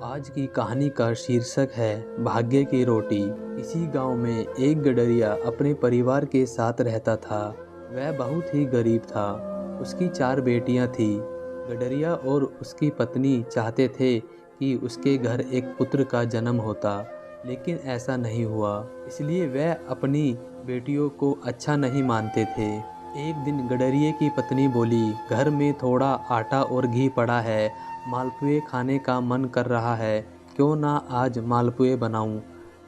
आज की कहानी का शीर्षक है भाग्य की रोटी। इसी गांव में एक गडरिया अपने परिवार के साथ रहता था। वह बहुत ही गरीब था। उसकी 4 बेटियां थीं। गडरिया और उसकी पत्नी चाहते थे कि उसके घर एक पुत्र का जन्म होता, लेकिन ऐसा नहीं हुआ। इसलिए वह अपनी बेटियों को अच्छा नहीं मानते थे। एक दिन गडरिये की पत्नी बोली, घर में थोड़ा आटा और घी पड़ा है, मालपुए खाने का मन कर रहा है, क्यों ना आज मालपुए बनाऊं।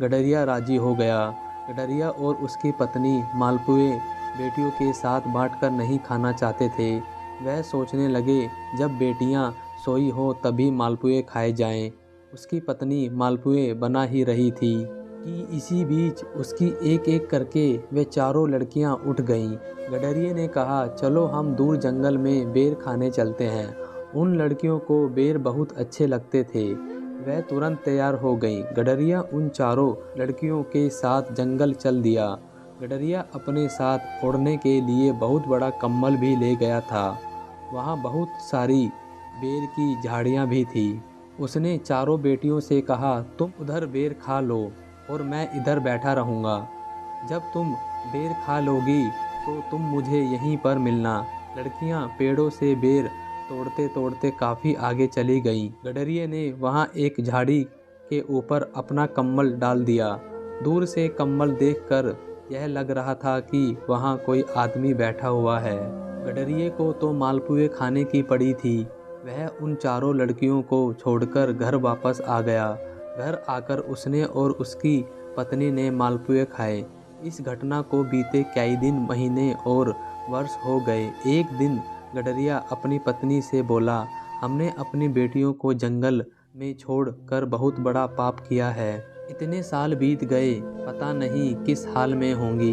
गडरिया राजी हो गया। गडरिया और उसकी पत्नी मालपुए बेटियों के साथ बांटकर नहीं खाना चाहते थे। वह सोचने लगे, जब बेटियां सोई हो तभी मालपुए खाए जाएं। उसकी पत्नी मालपुए बना ही रही थी कि इसी बीच उसकी एक एक करके वे चारों लड़कियां उठ गईं। गडरिये ने कहा, चलो हम दूर जंगल में बेर खाने चलते हैं। उन लड़कियों को बेर बहुत अच्छे लगते थे। वह तुरंत तैयार हो गईं। गडरिया उन चारों लड़कियों के साथ जंगल चल दिया। गडरिया अपने साथ ओढ़ने के लिए बहुत बड़ा कंबल भी ले गया था। वहाँ बहुत सारी बेर की झाड़ियाँ भी थी। उसने चारों बेटियों से कहा, तुम उधर बेर खा लो और मैं इधर बैठा रहूँगा। जब तुम बेर खा लोगी तो तुम मुझे यहीं पर मिलना। लड़कियां पेड़ों से बेर तोड़ते तोड़ते काफ़ी आगे चली गईं। गडरिये ने वहां एक झाड़ी के ऊपर अपना कंबल डाल दिया। दूर से कंबल देखकर यह लग रहा था कि वहां कोई आदमी बैठा हुआ है। गडरिये को तो मालपुए खाने की पड़ी थी। वह उन चारों लड़कियों को छोड़कर घर वापस आ गया। घर आकर उसने और उसकी पत्नी ने मालपुए खाए। इस घटना को बीते कई दिन, महीने और वर्ष हो गए। एक दिन गडरिया अपनी पत्नी से बोला, हमने अपनी बेटियों को जंगल में छोड़कर बहुत बड़ा पाप किया है। इतने साल बीत गए, पता नहीं किस हाल में होंगी,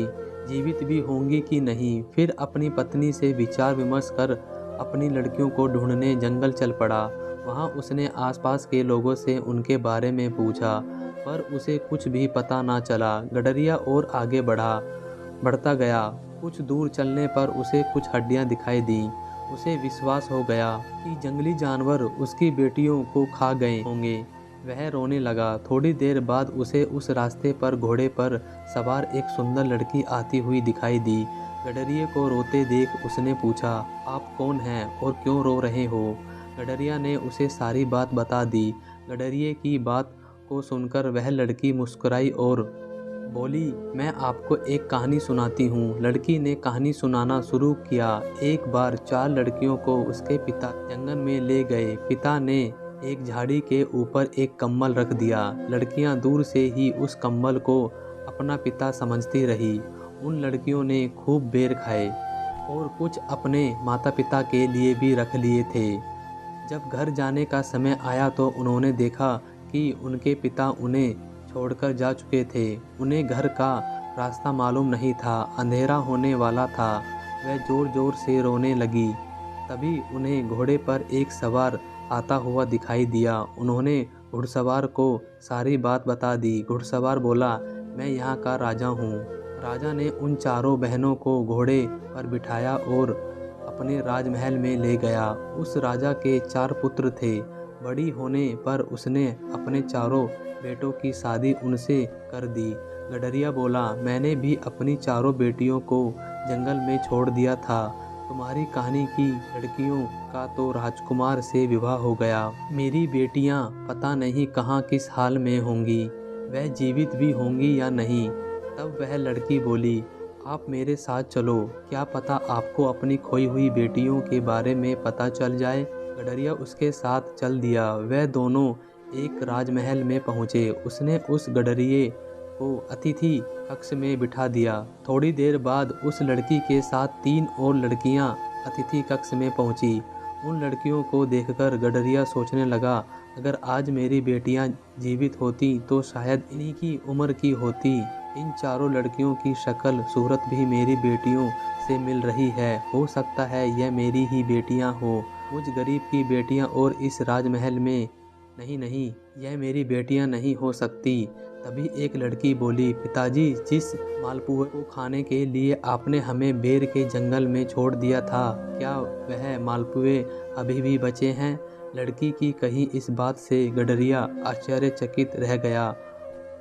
जीवित भी होंगी कि नहीं। फिर अपनी पत्नी से विचार विमर्श कर अपनी लड़कियों को ढूंढने जंगल चल पड़ा। वहाँ उसने आसपास के लोगों से उनके बारे में पूछा, पर उसे कुछ भी पता ना चला। गडरिया और आगे बढ़ता गया। कुछ दूर चलने पर उसे कुछ हड्डियां दिखाई दी। उसे विश्वास हो गया कि जंगली जानवर उसकी बेटियों को खा गए होंगे। वह रोने लगा। थोड़ी देर बाद उसे उस रास्ते पर घोड़े पर सवार एक सुंदर लड़की आती हुई दिखाई दी। गडरिये को रोते देख उसने पूछा, आप कौन हैं और क्यों रो रहे हो। गडरिया ने उसे सारी बात बता दी। गडरिये की बात को सुनकर वह लड़की मुस्कुराई और बोली, मैं आपको एक कहानी सुनाती हूँ। लड़की ने कहानी सुनाना शुरू किया। एक बार 4 लड़कियों को उसके पिता जंगल में ले गए। पिता ने एक झाड़ी के ऊपर एक कंबल रख दिया। लड़कियां दूर से ही उस कंबल को अपना पिता समझती रही। उन लड़कियों ने खूब बेर खाए और कुछ अपने माता पिता के लिए भी रख लिए थे। जब घर जाने का समय आया तो उन्होंने देखा कि उनके पिता उन्हें छोड़कर जा चुके थे। उन्हें घर का रास्ता मालूम नहीं था, अंधेरा होने वाला था। वह जोर जोर से रोने लगी। तभी उन्हें घोड़े पर एक सवार आता हुआ दिखाई दिया। उन्होंने घुड़सवार को सारी बात बता दी। घुड़सवार बोला, मैं यहाँ का राजा हूँ। राजा ने उन चारों बहनों को घोड़े पर बिठाया और अपने राजमहल में ले गया। उस राजा के 4 पुत्र थे। बड़ी होने पर उसने अपने चारों बेटों की शादी उनसे कर दी। गडरिया बोला, मैंने भी अपनी चारों बेटियों को जंगल में छोड़ दिया था। तुम्हारी कहानी की लड़कियों का तो राजकुमार से विवाह हो गया। मेरी बेटियां पता नहीं कहाँ किस हाल में होंगी, वह जीवित भी होंगी या नहीं। तब वह लड़की बोली, आप मेरे साथ चलो, क्या पता आपको अपनी खोई हुई बेटियों के बारे में पता चल जाए। गडरिया उसके साथ चल दिया। वह दोनों एक राजमहल में पहुंचे। उसने उस गडरिये को अतिथि कक्ष में बिठा दिया। थोड़ी देर बाद उस लड़की के साथ 3 और लड़कियां अतिथि कक्ष में पहुंची। उन लड़कियों को देखकर गडरिया सोचने लगा, अगर आज मेरी बेटियां जीवित होती तो शायद इन्हीं की उम्र की होती। इन चारों लड़कियों की शक्ल सूरत भी मेरी बेटियों से मिल रही है। हो सकता है यह मेरी ही बेटियां हो। मुझ गरीब की बेटियां और इस राजमहल में नहीं नहीं, यह मेरी बेटियां नहीं हो सकती। तभी एक लड़की बोली, पिताजी, जिस मालपुए को खाने के लिए आपने हमें बेर के जंगल में छोड़ दिया था, क्या वह मालपुए अभी भी बचे हैं। लड़की की कही इस बात से गडरिया आश्चर्यचकित रह गया।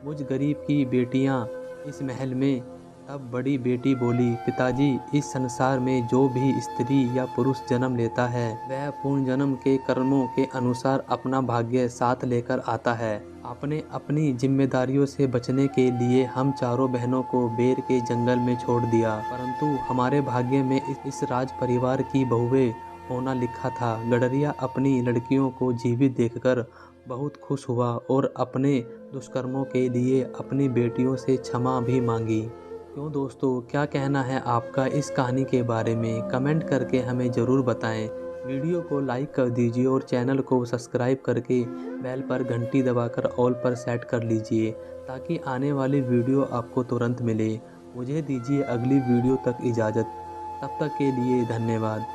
मुझ गरीब की बेटियां इस महल में? तब बड़ी बेटी बोली, पिताजी, इस संसार में जो भी स्त्री या पुरुष जन्म लेता है वह पूर्ण जन्म के कर्मों के अनुसार अपना भाग्य साथ लेकर आता है। आपने अपनी जिम्मेदारियों से बचने के लिए हम चारों बहनों को बेर के जंगल में छोड़ दिया, परंतु हमारे भाग्य में इस राज परिवार की बहुएं होना लिखा था। गडरिया अपनी लड़कियों को जीवित देखकर बहुत खुश हुआ और अपने दुष्कर्मों के लिए अपनी बेटियों से क्षमा भी मांगी। क्यों दोस्तों, क्या कहना है आपका इस कहानी के बारे में? कमेंट करके हमें ज़रूर बताएं। वीडियो को लाइक कर दीजिए और चैनल को सब्सक्राइब करके बेल पर घंटी दबाकर ऑल पर सेट कर लीजिए ताकि आने वाली वीडियो आपको तुरंत मिले। मुझे दीजिए अगली वीडियो तक इजाज़त। तब तक के लिए धन्यवाद।